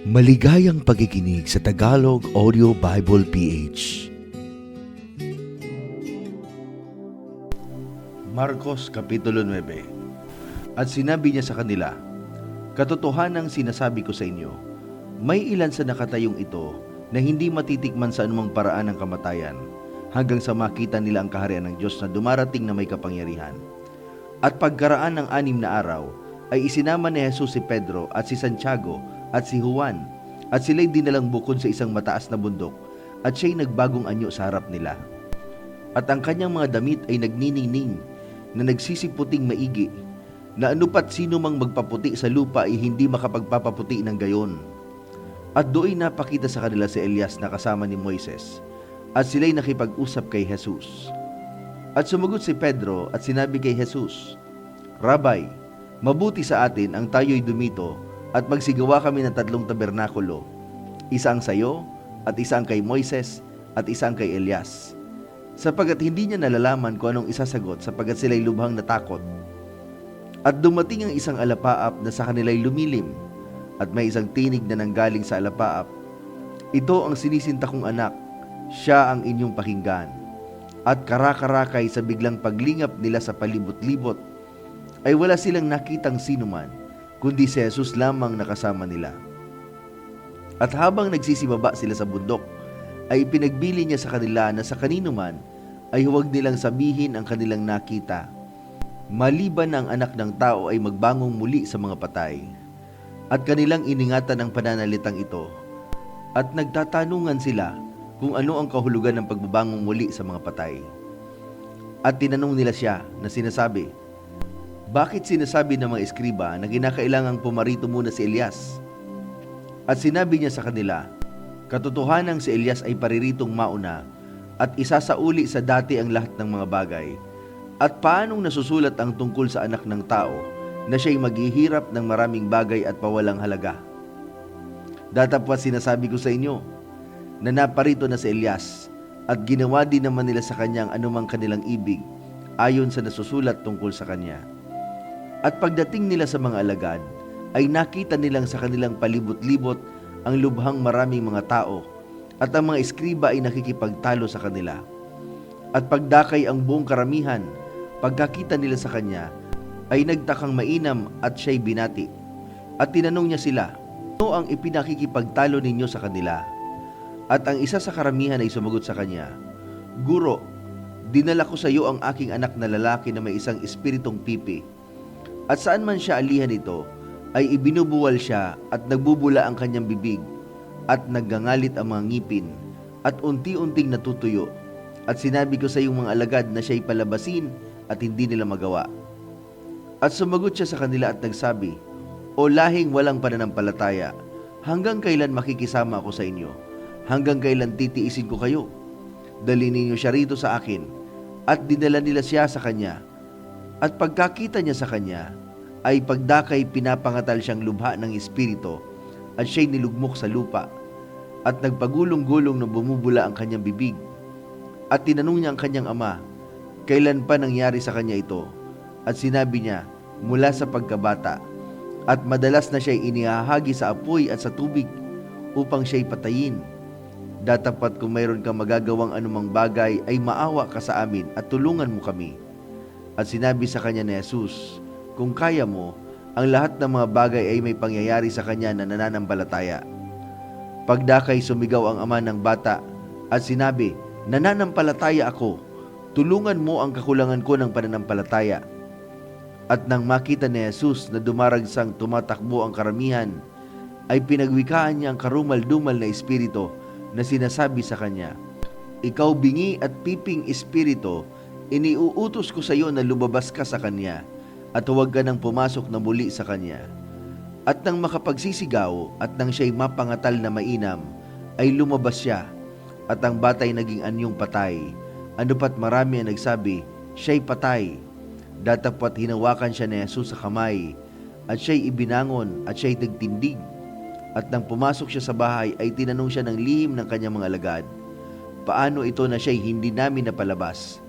Maligayang pakikinig sa Tagalog Audio Bible PH. Marcos Kapitulo 9. At sinabi niya sa kanila, "Katotohanang sinasabi ko sa inyo, may ilan sa nakatayong ito na hindi matitikman sa anumang paraan ng kamatayan, hanggang sa makita nila ang kaharian ng Diyos na dumarating na may kapangyarihan." At pagkaraan ng 6 na araw, ay isinama ni Jesus si Pedro at si Santiago at si Juan, at sila'y dinalang bukod sa isang mataas na bundok, at siya'y nagbagong anyo sa harap nila. At ang kanyang mga damit ay nagniningning, na nagsisiputing maigi, na anupat sino mang magpaputi sa lupa ay hindi makapagpapaputi ng gayon. At do'y napakita sa kanila si Elias na kasama ni Moises, at sila'y nakipag-usap kay Jesus. At sumagot si Pedro at sinabi kay Jesus, "Rabay, mabuti sa atin ang tayo'y dumito at magsigawa kami ng 3 tabernakulo, isang sayo, at isang kay Moises, at isang kay Elias." Sapagkat hindi niya nalalaman kung anong isasagot, sapagkat sila'y lubhang natakot. At dumating ang isang alapaap na sa kanila'y lumilim, at may isang tinig na nanggaling sa alapaap, "Ito ang sinisinta kong anak, siya ang inyong pakinggan." At karakarakay sa biglang paglingap nila sa palibot-libot, ay wala silang nakitang sinuman, kundi si Jesus lamang nakasama nila. At habang nagsisibaba sila sa bundok, ay pinagbili niya sa kanila na sa kanino man ay huwag nilang sabihin ang kanilang nakita, maliban na ang anak ng tao ay magbangong muli sa mga patay. At kanilang iningatan ang pananalitang ito, at nagtatanungan sila kung ano ang kahulugan ng pagbabangong muli sa mga patay. At tinanong nila siya na sinasabi, "Bakit sinasabi ng mga eskriba na kinakailangang pumarito muna si Elias?" At sinabi niya sa kanila, "Katotohanang si Elias ay pariritong mauna at isasauli sa dati ang lahat ng mga bagay. At paanong nasusulat ang tungkol sa anak ng tao na siya'y maghihirap ng maraming bagay at pawalang halaga? Datapwat sinasabi ko sa inyo na naparito na si Elias, at ginawa din naman nila sa kanya ang anumang kanilang ibig ayon sa nasusulat tungkol sa kanya." At pagdating nila sa mga alagad, ay nakita nilang sa kanilang palibot-libot ang lubhang maraming mga tao, at ang mga eskriba ay nakikipagtalo sa kanila. At pagdakay ang buong karamihan, pagkakita nila sa kanya, ay nagtakang mainam at siya'y binati. At tinanong niya sila, "Ano ang ipinakikipagtalo ninyo sa kanila?" At ang isa sa karamihan ay sumagot sa kanya, "Guro, dinala ko sa iyo ang aking anak na lalaki na may isang espiritong pipi. At saan man siya alihan ito, ay ibinubuwal siya at nagbubula ang kanyang bibig, at naggangalit ang mga ngipin, at unti-unting natutuyo. At sinabi ko sa iyong mga alagad na siya'y palabasin, at hindi nila magawa." At sumagot siya sa kanila at nagsabi, "O lahing walang pananampalataya, hanggang kailan makikisama ako sa inyo? Hanggang kailan titiisin ko kayo? Dalhin ninyo siya rito sa akin." At dinala nila siya sa kanya. At pagkakita niya sa kanya, ay pagdakay pinapangatal siyang lubha ng espiritu, at siya'y nilugmok sa lupa, at nagpagulong-gulong na bumubula ang kanyang bibig. At tinanong niya ang kanyang ama, kailan pa nangyari sa kanya ito? At sinabi niya, mula sa pagkabata, at madalas na siya'y inihahagi sa apoy at sa tubig, upang siya'y patayin. Datapat kung mayroon kang magagawang anumang bagay, ay maawa ka sa amin at tulungan mo kami. At sinabi sa kanya ni Jesus, "Kung kaya mo, ang lahat ng mga bagay ay may pangyayari sa kanya na nananampalataya." Pagdakay sumigaw ang ama ng bata at sinabi, "Nananampalataya ako, tulungan mo ang kakulangan ko ng pananampalataya." At nang makita ni Jesus na dumaragsang tumatakbo ang karamihan, ay pinagwikaan niya ang karumal-dumal na espiritu na sinasabi sa kanya, "Ikaw bingi at piping espiritu, iniuutos ko sa iyo na lumabas ka sa kanya, at huwag ka nang pumasok na muli sa kanya." At nang makapagsisigaw at nang siya'y mapangatal na mainam, ay lumabas siya, at ang bata'y naging anyong patay. Ano pat marami ang nagsabi, siya'y patay. Datapwat hinawakan siya ni Jesus sa kamay, at siya'y ibinangon, at siya'y nagtindig. At nang pumasok siya sa bahay, ay tinanong siya ng lihim ng kanyang mga alagad, "Paano ito na siya'y hindi namin napalabas?"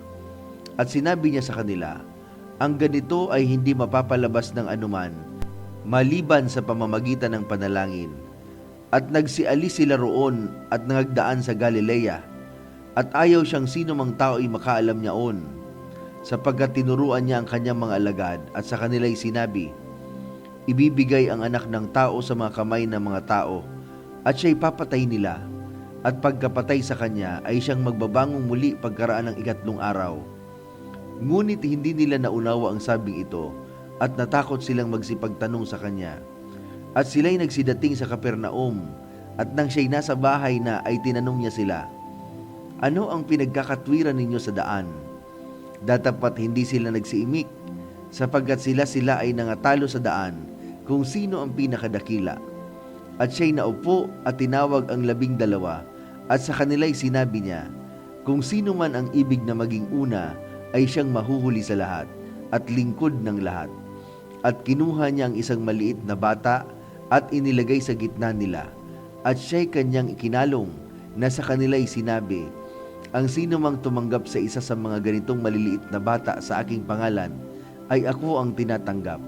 At sinabi niya sa kanila, "Ang ganito ay hindi mapapalabas ng anuman, maliban sa pamamagitan ng panalangin." At nagsialis sila roon at nagdaan sa Galilea, at ayaw siyang sino mang tao ay makaalam niyaon, sapagkat tinuruan niya ang kanyang mga alagad at sa kanila'y sinabi, ibibigay ang anak ng tao sa mga kamay ng mga tao, at siya'y papatay nila, at pagkapatay sa kanya ay siyang magbabangong muli pagkaraan ng 3 araw. Ngunit hindi nila naunawa ang sabing ito, at natakot silang magsipagtanong sa kanya. At sila'y nagsidating sa Capernaum, at nang siya'y nasa bahay na ay tinanong niya sila, ano ang pinagkakatwiran ninyo sa daan? Datapat hindi sila nagsiimik, sapagkat sila ay nangatalo sa daan kung sino ang pinakadakila. At siya'y naupo at tinawag ang 12, at sa kanila'y sinabi niya, kung sino man ang ibig na maging una ay siyang mahuhuli sa lahat at lingkod ng lahat. At kinuha niya ang isang maliit na bata at inilagay sa gitna nila, at siya'y kanyang ikinalong, na sa kanila'y sinabi, ang sino mang tumanggap sa isa sa mga ganitong maliliit na bata sa aking pangalan, ay ako ang tinatanggap.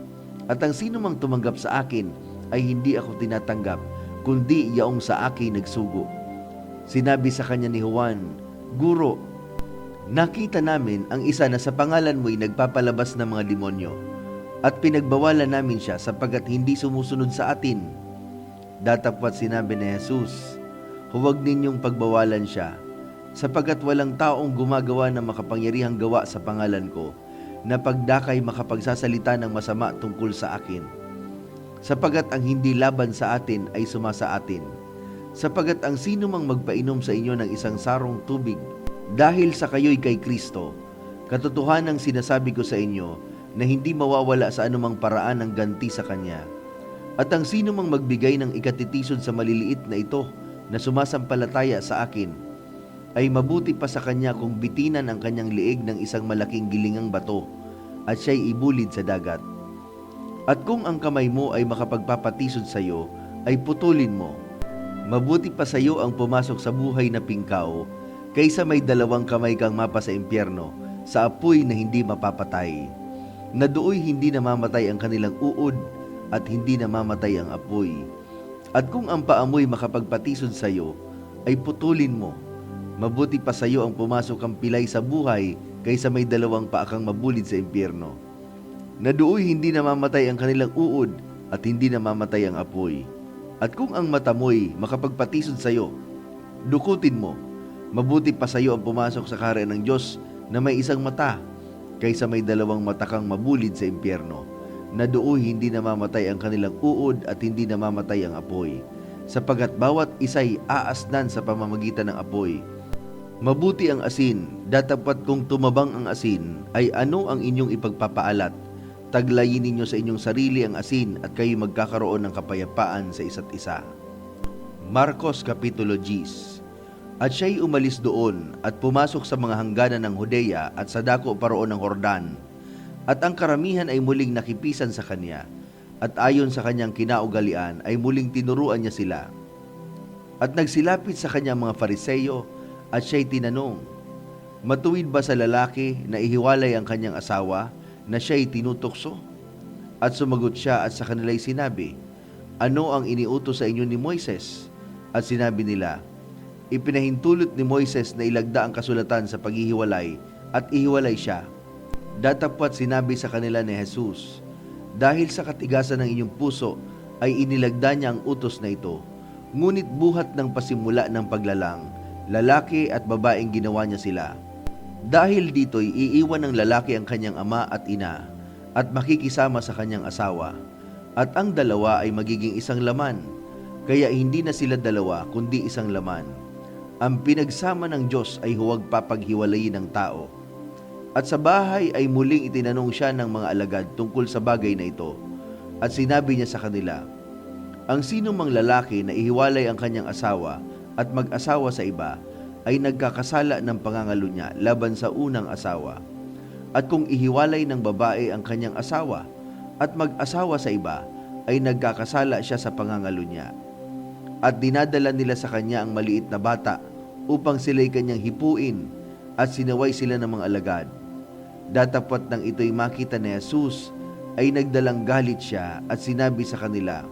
At ang sino mang tumanggap sa akin, ay hindi ako tinatanggap, kundi yaong sa akin nagsugo. Sinabi sa kanya ni Juan, Guro, nakita namin ang isa na sa pangalan mo'y nagpapalabas ng mga demonyo, at pinagbawalan namin siya sapagkat hindi sumusunod sa atin. Datapwat sinabi ni Jesus, huwag ninyong pagbawalan siya, sapagkat walang taong gumagawa ng makapangyarihang gawa sa pangalan ko, na pagdakay makapagsasalita ng masama tungkol sa akin. Sapagkat ang hindi laban sa atin ay sumasa atin. Sapagkat ang sino mang magpainom sa inyo ng isang sarong tubig, dahil sa kayo'y kay Kristo, katotohanang sinasabi ko sa inyo, na hindi mawawala sa anumang paraan ang ganti sa kanya. At ang sino mang magbigay ng ikatitisod sa maliliit na ito na sumasampalataya sa akin, ay mabuti pa sa kanya kung bitinan ang kanyang liig ng isang malaking gilingang bato at siya'y ibulid sa dagat. At kung ang kamay mo ay makapagpapatisod sa iyo, ay putulin mo. Mabuti pa sa iyo ang pumasok sa buhay na pingkaw, kaysa may 2 kamay kang mapa sa impyerno, sa apoy na hindi mapapatay, na dooy hindi namamatay ang kanilang uod at hindi namamatay ang apoy. At kung ang paamoy makapagpatisod sa iyo, ay putulin mo. Mabuti pa sa iyo ang pumasok ang pilay sa buhay kaysa may 2 paa kang mabulid sa impyerno, na dooy hindi namamatay ang kanilang uod at hindi namamatay ang apoy. At kung ang mata mo'y makapagpatisod sa iyo, dukutin mo. Mabuti pa sa iyo ang pumasok sa kaharian ng Diyos na may isang mata, kaysa may 2 mata kang mabulid sa impyerno, na dooy hindi namamatay ang kanilang uod at hindi namamatay ang apoy, sapagkat bawat isa'y aasnan sa pamamagitan ng apoy. Mabuti ang asin, datapwat kung tumabang ang asin, ay ano ang inyong ipagpapaalat? Taglayin ninyo sa inyong sarili ang asin at kayo magkakaroon ng kapayapaan sa isa't isa. Marcos Kapitulo 10. At siya'y umalis doon at pumasok sa mga hangganan ng Judea at sa dako paroon ng Jordan. At ang karamihan ay muling nakipisan sa kanya, at ayon sa kanyang kinaugalian ay muling tinuruan niya sila. At nagsilapit sa kanya mga Fariseyo, at siya'y tinanong, matuwid ba sa lalaki na ihiwalay ang kanyang asawa na siya'y tinutokso? At sumagot siya at sa kanila'y sinabi, ano ang iniutos sa inyo ni Moises? At sinabi nila, ipinahintulot ni Moises na ilagda ang kasulatan sa paghihiwalay at ihiwalay siya. Datapwat sinabi sa kanila ni Jesus, dahil sa katigasan ng inyong puso ay inilagda niya ang utos na ito, ngunit buhat ng pasimula ng paglalang, lalaki at babaeng ginawa niya sila. Dahil dito'y iiwan ng lalaki ang kanyang ama at ina, at makikisama sa kanyang asawa, at ang dalawa ay magiging isang laman, kaya hindi na sila 2 kundi isang laman. Ang pinagsama ng Diyos ay huwag papaghiwalayin ng tao. At sa bahay ay muling itinanong siya ng mga alagad tungkol sa bagay na ito. At sinabi niya sa kanila, ang sino mang lalaki na ihiwalay ang kanyang asawa at mag-asawa sa iba, ay nagkakasala ng pangangalo niya laban sa unang asawa. At kung ihiwalay ng babae ang kanyang asawa at mag-asawa sa iba, ay nagkakasala siya sa pangangalo niya. At dinadala nila sa kanya ang maliit na bata upang sila'y kanyang hipuin, at sinaway sila ng mga alagad. Datapwat nang ito'y makita ni Jesus, ay nagdalang galit siya at sinabi sa kanila,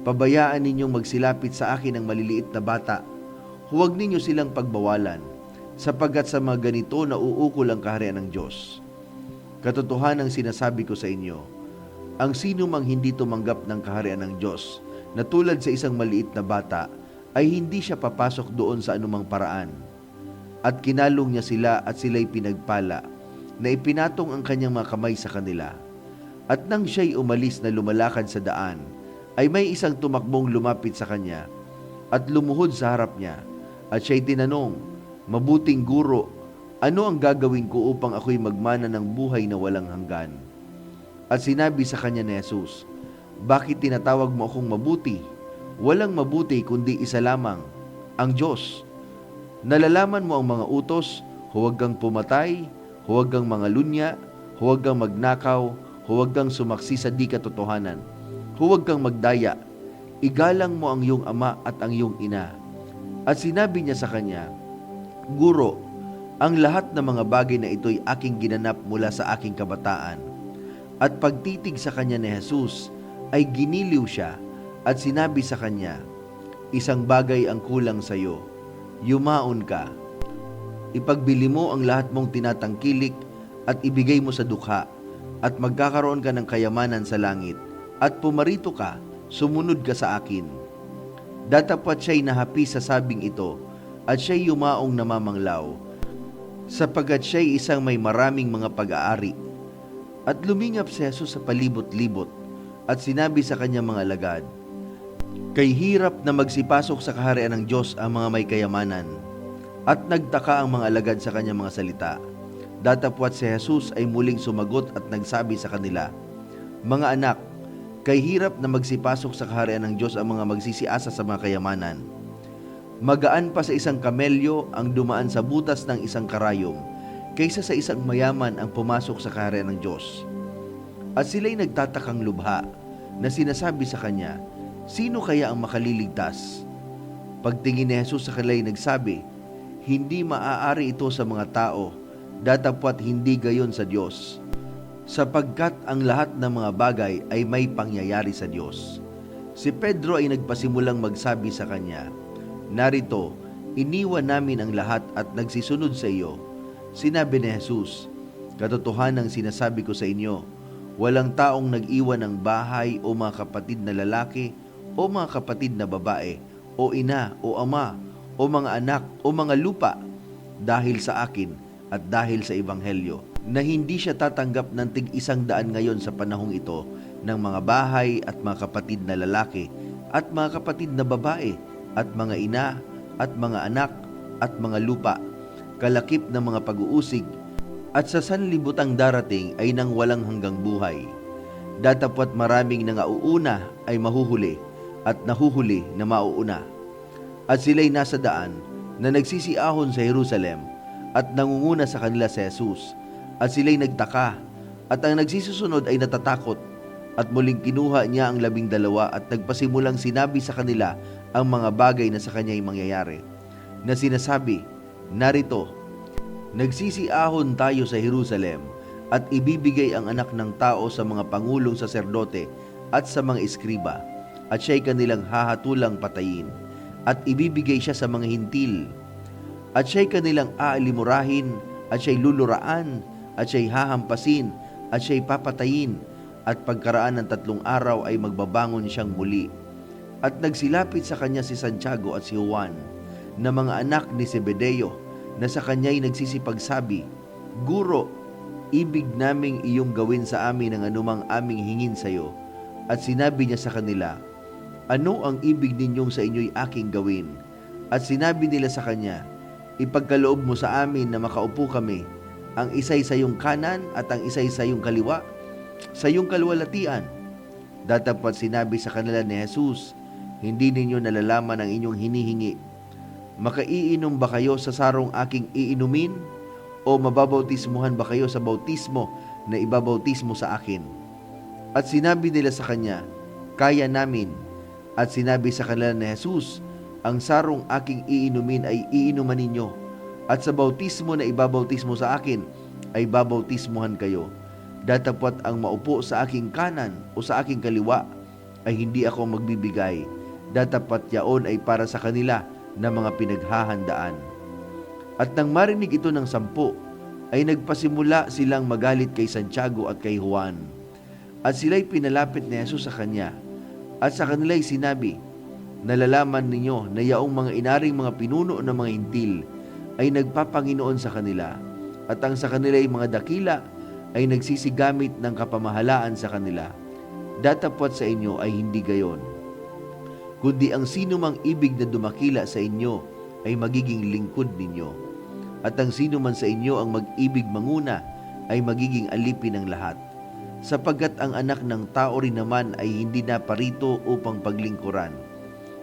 Pabayaan ninyong magsilapit sa akin ang maliliit na bata. Huwag ninyo silang pagbawalan, sapagkat sa mga ganito nauukol ang kaharian ng Diyos. Katotohanang sinasabi ko sa inyo, ang sino mang hindi tumanggap ng kaharian ng Diyos na tulad sa isang maliit na bata, ay hindi siya papasok doon sa anumang paraan. At kinalong niya sila at sila'y pinagpala, na ipinatong ang kanyang mga kamay sa kanila. At nang siya'y umalis na lumalakad sa daan, ay may isang tumakbong lumapit sa kanya at lumuhod sa harap niya. At siya'y tinanong, "Mabuting guro, ano ang gagawin ko upang ako'y magmana ng buhay na walang hanggan?" At sinabi sa kanya ni Jesus, "Bakit tinatawag mo akong mabuti? Walang mabuti kundi isa lamang, ang Diyos. Nalalaman mo ang mga utos, huwag kang pumatay, huwag kang mangalunya, huwag kang magnakaw, huwag kang sumaksi sa di katotohanan, huwag kang magdaya, igalang mo ang iyong ama at ang iyong ina." At sinabi niya sa kanya, "Guro, ang lahat ng mga bagay na ito'y aking ginanap mula sa aking kabataan." At pagtitig sa kanya ni Jesus, ay giniliw siya at sinabi sa kanya, "Isang bagay ang kulang sa iyo, yumaon ka. Ipagbili mo ang lahat mong tinatangkilik at ibigay mo sa dukha, at magkakaroon ka ng kayamanan sa langit, at pumarito ka, sumunod ka sa akin." Datapwat siya'y nahapi sa sabing ito, at siya'y yumaong namamanglaw, sapagkat siya'y isang may maraming mga pag-aari. At lumingap si Jesus sa palibot-libot, at sinabi sa kanyang mga alagad, "Kay hirap na magsipasok sa kaharian ng Diyos ang mga may kayamanan." At nagtaka ang mga alagad sa kanyang mga salita. Datapwat si Jesus ay muling sumagot at nagsabi sa kanila, "Mga anak, kay hirap na magsipasok sa kaharian ng Diyos ang mga magsisiasa sa mga kayamanan. Magaan pa sa isang kamelyo ang dumaan sa butas ng isang karayom, kaysa sa isang mayaman ang pumasok sa kaharian ng Diyos." At sila'y nagtatakang lubha na sinasabi sa kanya, "Sino kaya ang makaliligtas?" Pagtingin ni Jesus sa kanila'y nagsabi, "Hindi maaari ito sa mga tao, datapwat hindi gayon sa Diyos, sapagkat ang lahat ng mga bagay ay may pangyayari sa Diyos." Si Pedro ay nagpasimulang magsabi sa kanya, "Narito, iniwan namin ang lahat at nagsisunod sa iyo." Sinabi ni Jesus, "Katotohanang sinasabi ko sa inyo, walang taong nag-iwan ng bahay o mga kapatid na lalaki o mga kapatid na babae o ina o ama o mga anak o mga lupa dahil sa akin at dahil sa Ebanghelyo, na hindi siya tatanggap ng tig-100 ngayon sa panahong ito ng mga bahay at mga kapatid na lalaki at mga kapatid na babae at mga ina at mga anak at mga lupa, kalakip ng mga pag-uusig, at sa sanlibutang darating ay nang walang hanggang buhay. Datapwat maraming nangauuna ay mahuhuli at nahuhuli na mauuna." At sila'y nasa daan na nagsisiahon sa Jerusalem, at nangunguna sa kanila si Jesus. At sila'y nagtaka, at ang nagsisusunod ay natatakot. At muling kinuha niya ang 12 at nagpasimulang sinabi sa kanila ang mga bagay na sa kanya'y mangyayari, na sinasabi, "Narito, nagsisiahon tayo sa Jerusalem, at ibibigay ang anak ng tao sa mga pangulong saserdote at sa mga eskriba, at siya'y kanilang hahatulang patayin, at ibibigay siya sa mga hintil, at siya'y kanilang aalimurahin, at siya'y luluraan, at siya'y hahampasin, at siya'y papatayin, at pagkaraan ng 3 araw ay magbabangon siyang muli." At nagsilapit sa kanya si Santiago at si Juan, na mga anak ni Zebedeo, na sa kanya'y nagsisipagsabi, "Guro, ibig naming iyong gawin sa amin ang anumang aming hingin sa iyo." At sinabi niya sa kanila, "Ano ang ibig ninyong sa inyo'y aking gawin?" At sinabi nila sa kanya, "Ipagkaloob mo sa amin na makaupo kami, ang isa'y sa iyong kanan at ang isa'y sa iyong kaliwa, sa iyong kalwalatian." Datapwat sinabi sa kanila ni Jesus, "Hindi ninyo nalalaman ang inyong hinihingi. Makaiinom ba kayo sa sarong aking iinumin? O mababautismuhan ba kayo sa bautismo na ibabautismo sa akin?" At sinabi nila sa kanya, "Kaya namin." At sinabi sa kanila ni Jesus, "Ang sarong aking iinumin ay iinuman ninyo, at sa bautismo na ibabautismo sa akin ay babautismuhan kayo. Datapwat ang maupo sa aking kanan o sa aking kaliwa ay hindi ako magbibigay. Datapat yaon ay para sa kanila na mga pinaghahandaan. At nang marinig ito ng 10, ay nagpasimula silang magalit kay Santiago at kay Juan. At sila'y pinalapit ni Jesus sa kanya. At sa kanila'y sinabi, nalalaman ninyo na yaong mga inaring mga pinuno ng mga hintil ay nagpapanginoon sa kanila, at ang sa kanila'y mga dakila ay nagsisigamit ng kapamahalaan sa kanila. Datapwat sa inyo ay hindi gayon. Kundi ang sino mang ibig na dumakila sa inyo ay magiging lingkod ninyo. At ang sino man sa inyo ang mag-ibig manguna ay magiging alipin ng lahat. Sapagkat ang anak ng tao rin naman ay hindi naparito upang paglingkuran,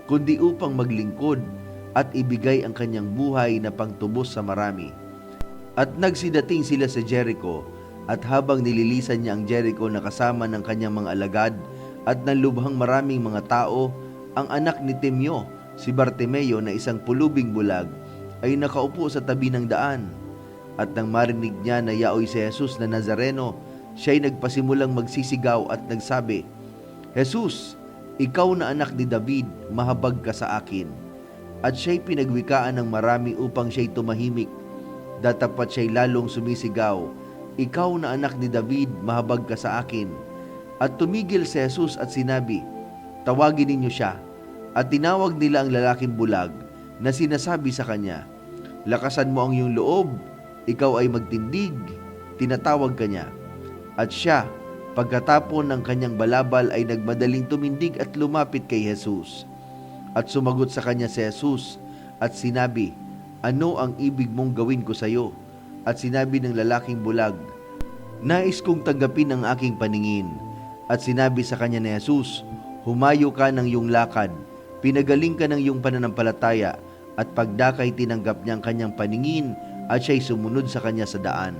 kundi upang maglingkod at ibigay ang kanyang buhay na pangtubos sa marami. At nagsidating sila sa Jericho, at habang nililisan niya ang Jericho na kasama ng kanyang mga alagad at nanlubhang maraming mga tao, ang anak ni Timeo, si Bartimeo na isang pulubing bulag, ay nakaupo sa tabi ng daan. At nang marinig niya na yaoy si Jesus na Nazareno, siya'y nagpasimulang magsisigaw at nagsabi, Jesus, ikaw na anak ni David, mahabag ka sa akin. At siya'y pinagwikaan ng marami upang siya'y tumahimik. Datapat siya'y lalong sumisigaw, ikaw na anak ni David, mahabag ka sa akin. At tumigil si Jesus at sinabi, tawagin ninyo siya. At tinawag nila ang lalaking bulag na sinasabi sa kanya, lakasan mo ang iyong loob, ikaw ay magtindig. Tinatawag kanya. At siya, pagkatapon ng kanyang balabal ay nagmadaling tumindig at lumapit kay Jesus. At sumagot sa kanya si Jesus at sinabi, ano ang ibig mong gawin ko sa iyo? At sinabi ng lalaking bulag, nais kong tanggapin ang aking paningin. At sinabi sa kanya ni Jesus, humayo ka ng iyong lakad, pinagaling ka ng iyong pananampalataya. At pagdakay tinanggap niya ang kanyang paningin at siya'y sumunod sa kanya sa daan.